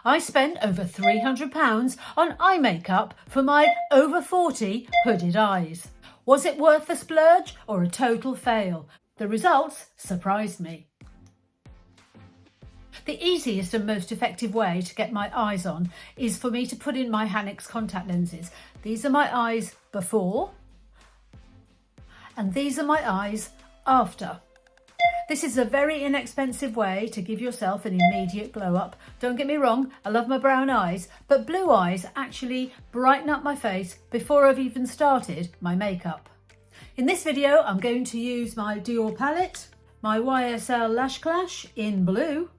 I spent over £300 on eye makeup for my over 40 hooded eyes. Was it worth the splurge or a total fail? The results surprised me. The easiest and most effective way to get my eyes on is for me to put in my Haniix contact lenses. These are my eyes before, and these are my eyes after. This is a very inexpensive way to give yourself an immediate glow up. Don't get me wrong, I love my brown eyes, but blue eyes actually brighten up my face before I've even started my makeup. In this video, I'm going to use my Dior palette, my YSL Lash Clash in blue,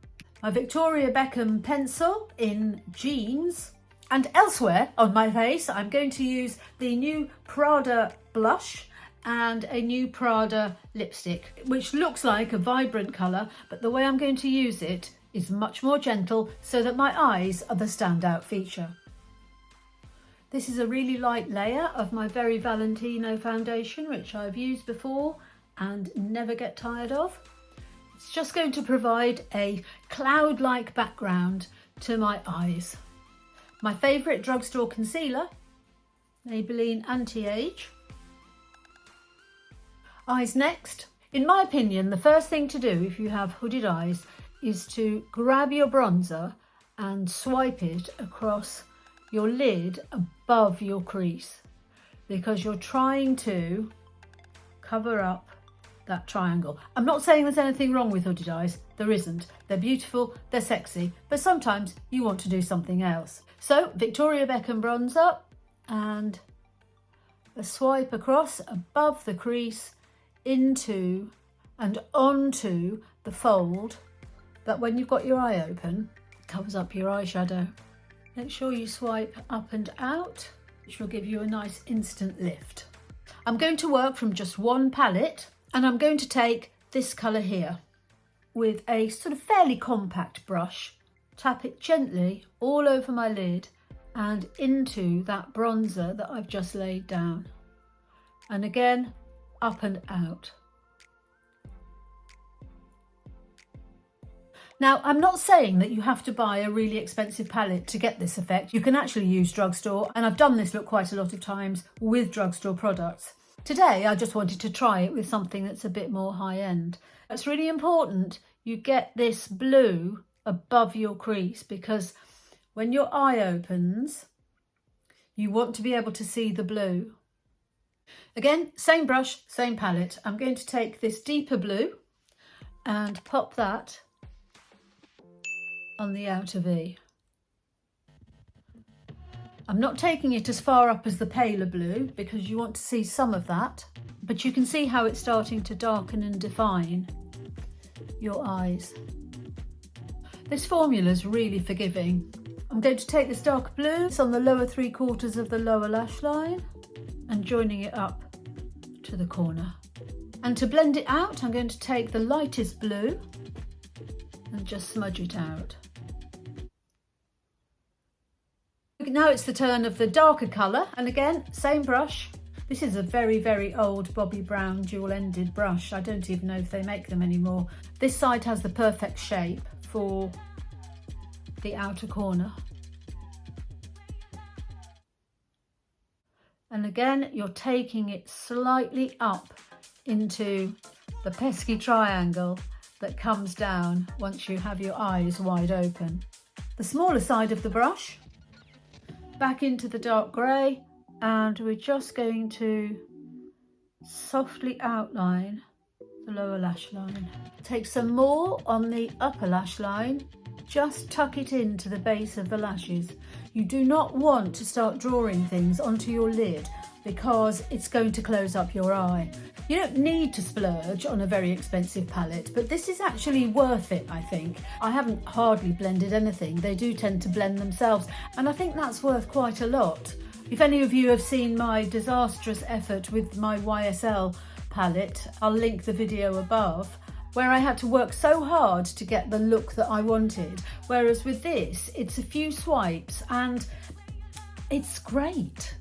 my Victoria Beckham pencil in jeans, and elsewhere on my face, I'm going to use the new Prada blush and a new Prada lipstick, which looks like a vibrant colour, but the way I'm going to use it is much more gentle so that my eyes are the standout feature. This is a really light layer of my very Valentino foundation, which I've used before and never get tired of. It's just going to provide a cloud-like background to my eyes. My favourite drugstore concealer, Maybelline Anti-Age. Eyes next. In my opinion, the first thing to do if you have hooded eyes is to grab your bronzer and swipe it across your lid above your crease, because you're trying to cover up that triangle. I'm not saying there's anything wrong with hooded eyes. There isn't. They're beautiful, they're sexy, but sometimes you want to do something else. So Victoria Beckham bronzer and a swipe across above the crease into and onto the fold that when you've got your eye open covers up your eyeshadow. Make sure you swipe up and out, which will give you a nice instant lift. I'm going to work from just one palette, and I'm going to take this colour here with a sort of fairly compact brush, tap it gently all over my lid and into that bronzer that I've just laid down, and again up and out. Now, I'm not saying that you have to buy a really expensive palette to get this effect. You can actually use drugstore, and I've done this look quite a lot of times with drugstore products. Today, I just wanted to try it with something that's a bit more high-end. It's really important you get this blue above your crease, because when your eye opens, you want to be able to see the blue. Again, same brush, same palette. I'm going to take this deeper blue and pop that on the outer V. I'm not taking it as far up as the paler blue because you want to see some of that, but you can see how it's starting to darken and define your eyes. This formula is really forgiving. I'm going to take this dark blue, it's on the lower 3/4 of the lower lash line, and joining it up to the corner. And to blend it out, I'm going to take the lightest blue and just smudge it out. Now it's the turn of the darker colour, and again, same brush. This is a very, very old Bobbi Brown dual-ended brush. I don't even know if they make them anymore. This side has the perfect shape for the outer corner. And again, you're taking it slightly up into the pesky triangle that comes down once you have your eyes wide open. The smaller side of the brush, back into the dark grey, and we're just going to softly outline the lower lash line. Take some more on the upper lash line, just tuck it into the base of the lashes. You do not want to start drawing things onto your lid because it's going to close up your eye. You don't need to splurge on a very expensive palette, but this is actually worth it, I think. I haven't hardly blended anything. They do tend to blend themselves, and I think that's worth quite a lot. If any of you have seen my disastrous effort with my YSL palette, I'll link the video above, where I had to work so hard to get the look that I wanted. Whereas with this, it's a few swipes and it's great.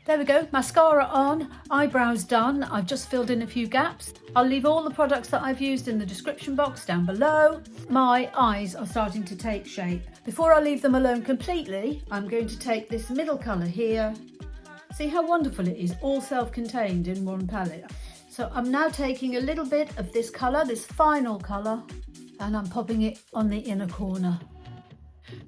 There we go, mascara on, eyebrows done. I've just filled in a few gaps. I'll leave all the products that I've used in the description box down below. My eyes are starting to take shape. Before I leave them alone completely, I'm going to take this middle colour here. See how wonderful it is, all self-contained in one palette. So I'm now taking a little bit of this colour, this final colour, and I'm popping it on the inner corner.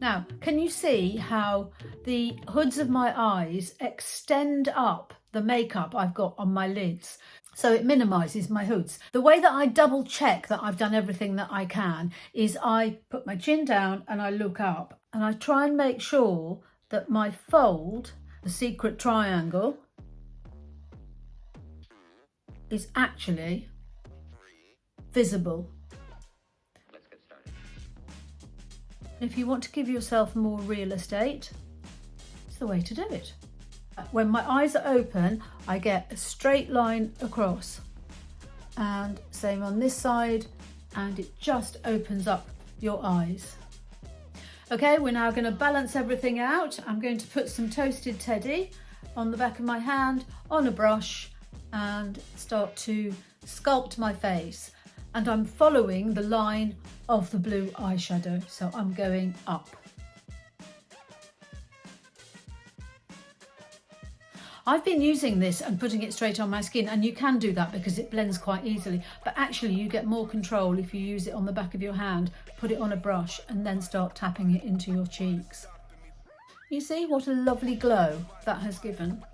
Now, can you see how the hoods of my eyes extend up the makeup I've got on my lids? So it minimises my hoods. The way that I double check that I've done everything that I can is I put my chin down and I look up and I try and make sure that my fold, the secret triangle, is actually visible. If you want to give yourself more real estate, it's the way to do it. When my eyes are open, I get a straight line across, and same on this side, and it just opens up your eyes. Okay, we're now going to balance everything out. I'm going to put some Toasted Teddy on the back of my hand on a brush and start to sculpt my face. And I'm following the line of the blue eyeshadow, so I'm going up. I've been using this and putting it straight on my skin, and you can do that because it blends quite easily, but actually you get more control if you use it on the back of your hand, put it on a brush and then start tapping it into your cheeks. You see what a lovely glow that has given.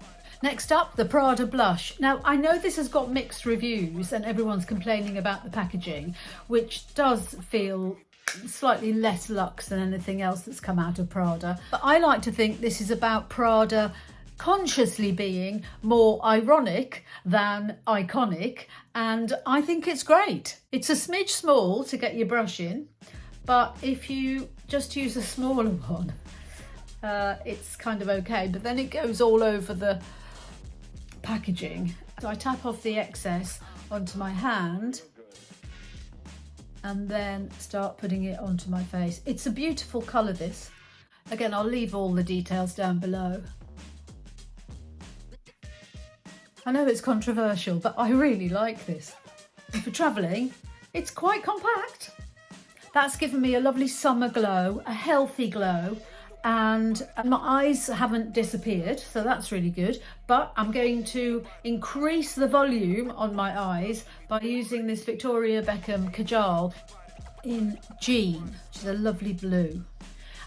Next up, the Prada blush. Now, I know this has got mixed reviews and everyone's complaining about the packaging, which does feel slightly less luxe than anything else that's come out of Prada. But I like to think this is about Prada consciously being more ironic than iconic, and I think it's great. It's a smidge small to get your brush in, but if you just use a smaller one, it's kind of okay, but then it goes all over the packaging. So I tap off the excess onto my hand and then start putting it onto my face. It's a beautiful colour, this. Again, I'll leave all the details down below. I know it's controversial, but I really like this. And for travelling, it's quite compact. That's given me a lovely summer glow, a healthy glow, and my eyes haven't disappeared, so that's really good. But I'm going to increase the volume on my eyes by using this Victoria Beckham Kajal in Jean, which is a lovely blue.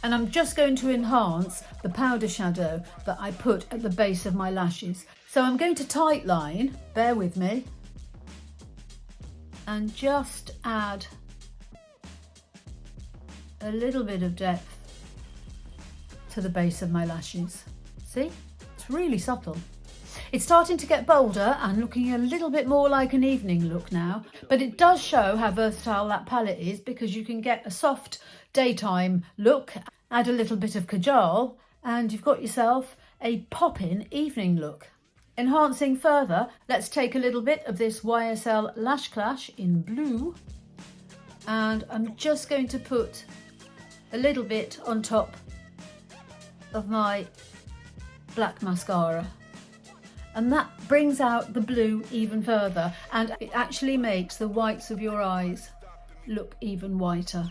And I'm just going to enhance the powder shadow that I put at the base of my lashes. So I'm going to tightline, bear with me, and just add a little bit of depth to the base of my lashes. See, it's really subtle. It's starting to get bolder and looking a little bit more like an evening look now, but it does show how versatile that palette is, because you can get a soft daytime look, add a little bit of Kajal, and you've got yourself a pop-in evening look. Enhancing further, let's take a little bit of this YSL Lash Clash in blue, and I'm just going to put a little bit on top of my black mascara, and that brings out the blue even further, and it actually makes the whites of your eyes look even whiter.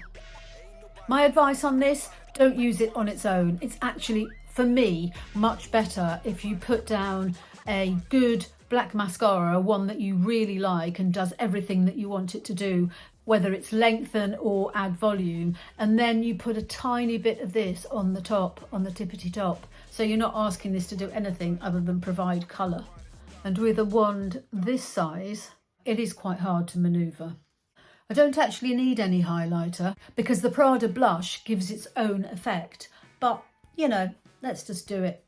My advice on this, don't use it on its own. It's actually, for me, much better if you put down a good black mascara, one that you really like and does everything that you want it to do, whether it's lengthen or add volume, and then you put a tiny bit of this on the top, on the tippity top, so you're not asking this to do anything other than provide colour. And with a wand this size, it is quite hard to manoeuvre. I don't actually need any highlighter because the Prada blush gives its own effect, but you know, let's just do it.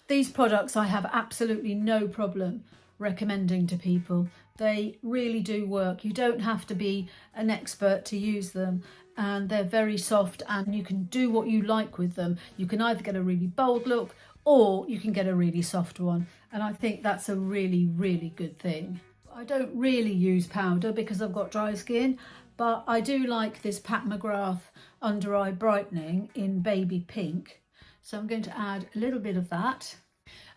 These products I have absolutely no problem recommending to people. They really do work. You don't have to be an expert to use them, and they're very soft, and you can do what you like with them. You can either get a really bold look or you can get a really soft one, and I think that's a really, really good thing. I don't really use powder because I've got dry skin, but I do like this Pat McGrath Under Eye Brightening in baby pink. So I'm going to add a little bit of that.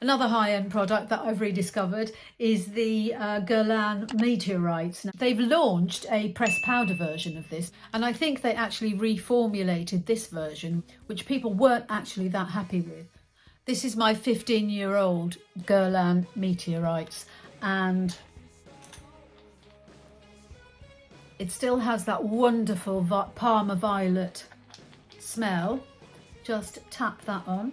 Another high-end product that I've rediscovered is the Guerlain Meteorites. Now, they've launched a pressed powder version of this, and I think they actually reformulated this version, which people weren't actually that happy with. This is my 15-year-old Guerlain Meteorites, and it still has that wonderful Parma Violet smell. Just tap that on.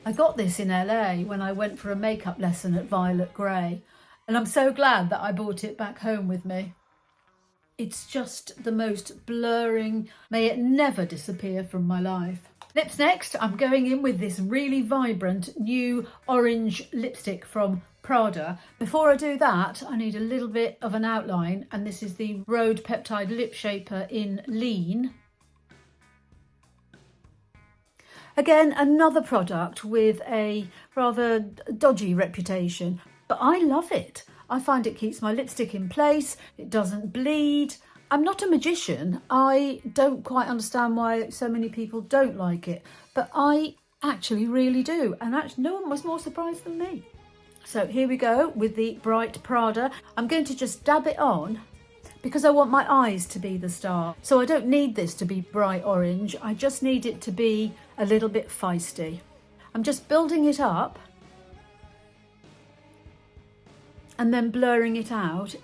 I got this in LA when I went for a makeup lesson at Violet Grey, and I'm so glad that I brought it back home with me. It's just the most blurring, may it never disappear from my life. Lips next, I'm going in with this really vibrant new orange lipstick from Prada. Before I do that, I need a little bit of an outline, and this is the Rhode Peptide Lip Shaper in Lean. Again, another product with a rather dodgy reputation, but I love it. I find it keeps my lipstick in place, it doesn't bleed. I'm not a magician. I don't quite understand why so many people don't like it, but I actually really do. And actually, no one was more surprised than me. So here we go with the bright Prada. I'm going to just dab it on because I want my eyes to be the star. So I don't need this to be bright orange. I just need it to be a little bit feisty. I'm just building it up and then blurring it out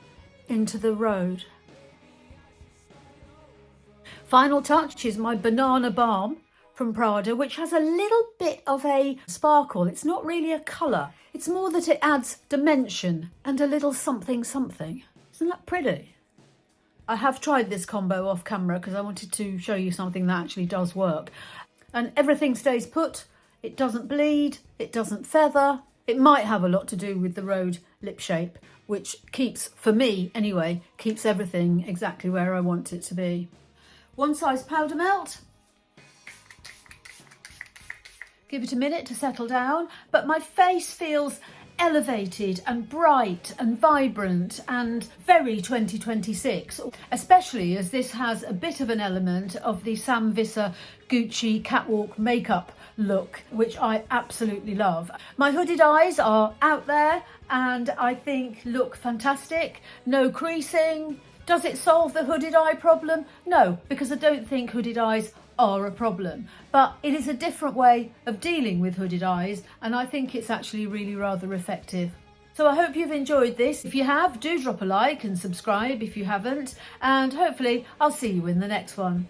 into the Rhode. Final touch is my Banana Balm from Prada, which has a little bit of a sparkle. It's not really a colour. It's more that it adds dimension and a little something something. Isn't that pretty? I have tried this combo off camera because I wanted to show you something that actually does work. And everything stays put. It doesn't bleed. It doesn't feather. It might have a lot to do with the Rhode lip shape, which keeps, for me anyway, keeps everything exactly where I want it to be. One size powder melt. Give it a minute to settle down, but my face feels elevated and bright and vibrant and very 2026, especially as this has a bit of an element of the Sam Visser Gucci catwalk makeup look, which I absolutely love. My hooded eyes are out there and I think look fantastic. No creasing. Does it solve the hooded eye problem? No, because I don't think hooded eyes are a problem, but it is a different way of dealing with hooded eyes, and I think it's actually really rather effective. So I hope you've enjoyed this. If you have, do drop a like and subscribe if you haven't, and hopefully I'll see you in the next one.